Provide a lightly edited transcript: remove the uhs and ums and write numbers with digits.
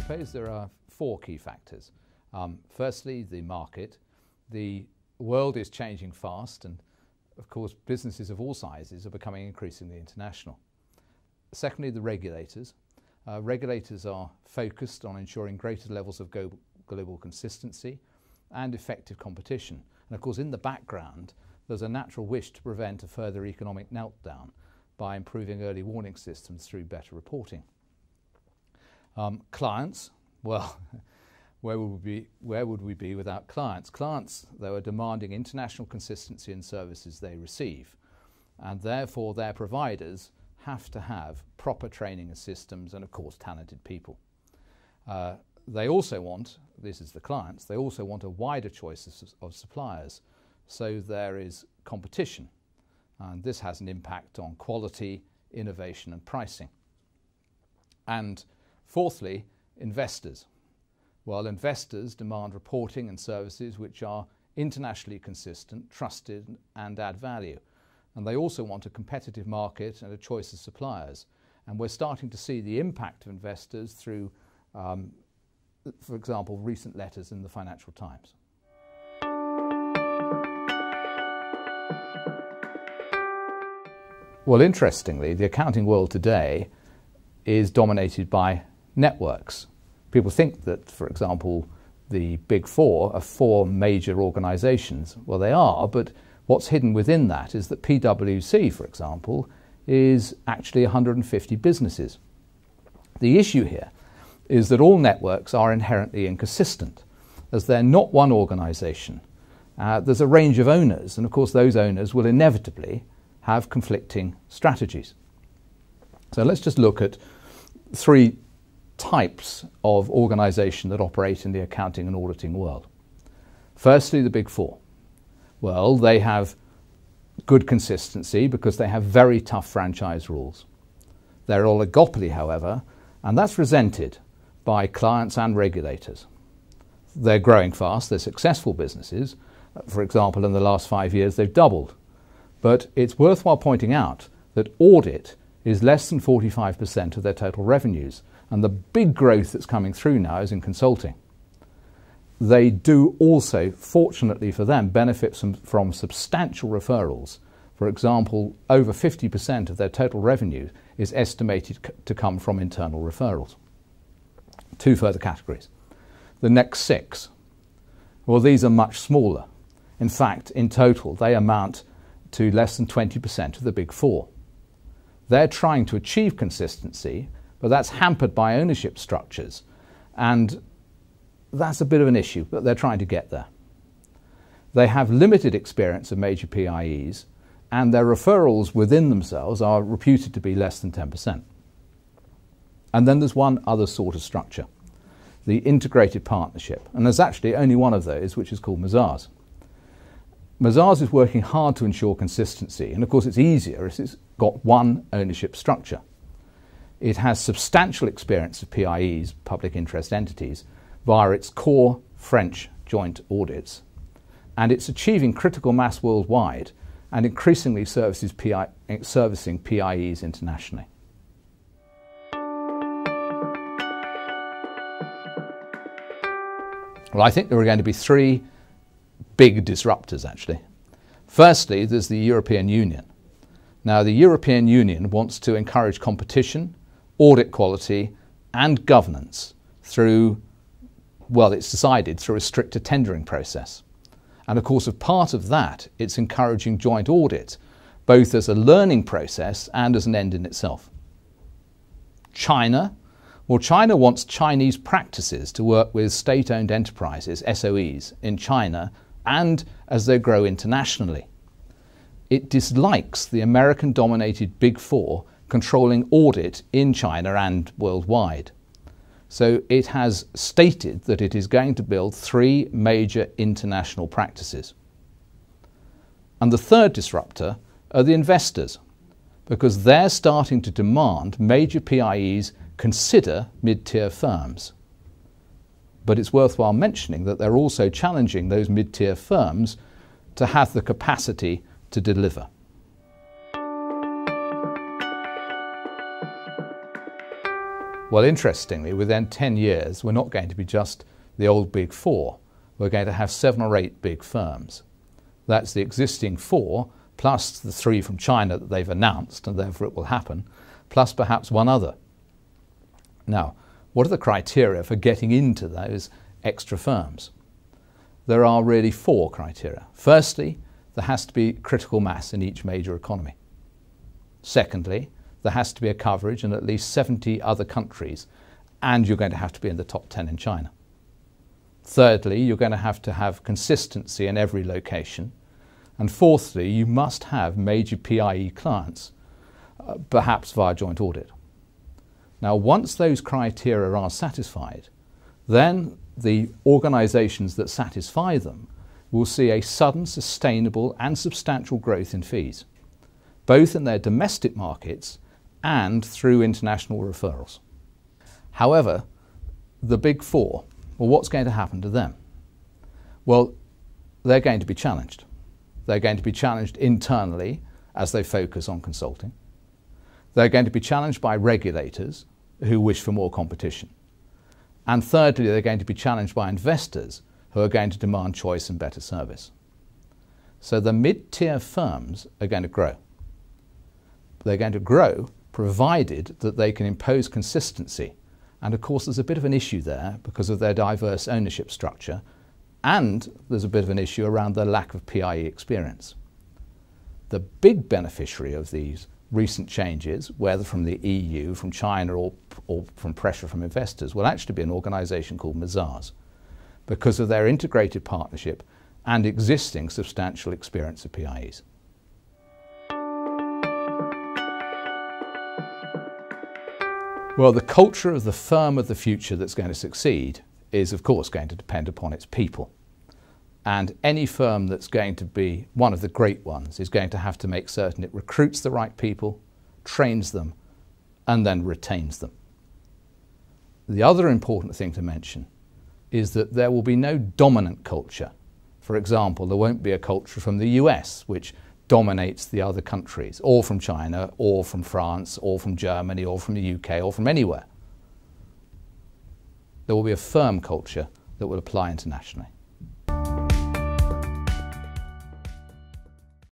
suppose there are four key factors. Firstly, the market. The world is changing fast, and of course businesses of all sizes are becoming increasingly international. Secondly, the regulators. Regulators are focused on ensuring greater levels of global consistency and effective competition. And of course, in the background, there's a natural wish to prevent a further economic meltdown by improving early warning systems through better reporting. Clients, well, where would we be without clients? Clients, though, are demanding international consistency in services they receive, and therefore their providers have to have proper training and systems and, of course, talented people. They also want, this is the clients, they also want a wider choice of suppliers, so there is competition, and this has an impact on quality, innovation and pricing. And fourthly, investors. Well, investors demand reporting and services which are internationally consistent, trusted and add value. And they also want a competitive market and a choice of suppliers. And we're starting to see the impact of investors through, for example, recent letters in the Financial Times. Well, interestingly, the accounting world today is dominated by networks. People think that, for example, the Big Four are four major organisations. Well, they are, but what's hidden within that is that PwC, for example, is actually 150 businesses. The issue here is that all networks are inherently inconsistent, as they're not one organisation. There's a range of owners, and of course those owners will inevitably have conflicting strategies. So let's just look at three types of organisation that operate in the accounting and auditing world. Firstly, the Big Four. Well, they have good consistency because they have very tough franchise rules. They're oligopoly, however, and that's resented by clients and regulators. They're growing fast, they're successful businesses. For example, in the last 5 years, they've doubled. But it's worthwhile pointing out that audit is less than 45% of their total revenues, and the big growth that's coming through now is in consulting. They do also, fortunately for them, benefit from substantial referrals. For example, over 50% of their total revenue is estimated to come from internal referrals. Two further categories. The next six, well, these are much smaller. In fact, in total, they amount to less than 20% of the Big Four. They're trying to achieve consistency, but that's hampered by ownership structures, and that's a bit of an issue, but they're trying to get there. They have limited experience of major PIEs, and their referrals within themselves are reputed to be less than 10%. And then there's one other sort of structure, the integrated partnership, and there's actually only one of those, which is called Mazars. Mazars is working hard to ensure consistency, and of course it's easier if it's got one ownership structure. It has substantial experience of PIEs, public interest entities, via its core French joint audits, and it's achieving critical mass worldwide and increasingly servicing PIEs internationally. Well, I think there are going to be three big disruptors, actually. Firstly, there's the European Union. Now, the European Union wants to encourage competition, audit quality and governance through, well, it's decided through a stricter tendering process. And of course, as part of that, it's encouraging joint audit, both as a learning process and as an end in itself. China, well, China wants Chinese practices to work with state-owned enterprises, SOEs, in China and as they grow internationally. It dislikes the American-dominated Big Four controlling audit in China and worldwide. So it has stated that it is going to build three major international practices. And the third disruptor are the investors, because they're starting to demand major PIEs consider mid-tier firms. But it's worthwhile mentioning that they're also challenging those mid-tier firms to have the capacity to deliver. Well, interestingly, within 10 years, we're not going to be just the old big four. We're going to have 7 or 8 big firms. That's the existing 4, plus the 3 from China that they've announced, and therefore it will happen, plus perhaps one other. Now, what are the criteria for getting into those extra firms? There are really 4 criteria. Firstly, there has to be critical mass in each major economy. Secondly, there has to be a coverage in at least 70 other countries, and you're going to have to be in the top 10 in China. Thirdly, you're going to have consistency in every location. And fourthly, you must have major PIE clients, perhaps via joint audit. Now, once those criteria are satisfied, then the organisations that satisfy them will see a sudden, sustainable and substantial growth in fees, both in their domestic markets and through international referrals. However, the big 4, well, what's going to happen to them? Well, they're going to be challenged. They're going to be challenged internally as they focus on consulting. They're going to be challenged by regulators who wish for more competition. And thirdly, they're going to be challenged by investors who are going to demand choice and better service. So the mid-tier firms are going to grow. They're going to grow provided that they can impose consistency. And of course, there's a bit of an issue there because of their diverse ownership structure, and there's a bit of an issue around their lack of PIE experience. The big beneficiary of these recent changes, whether from the EU, from China, or from pressure from investors, will actually be an organisation called Mazars, because of their integrated partnership and existing substantial experience of PIEs. Well, the culture of the firm of the future that's going to succeed is, of course, going to depend upon its people. And any firm that's going to be one of the great ones is going to have to make certain it recruits the right people, trains them, and then retains them. The other important thing to mention is that there will be no dominant culture. For example, there won't be a culture from the US which dominates the other countries, or from China, or from France, or from Germany, or from the UK, or from anywhere. There will be a firm culture that will apply internationally.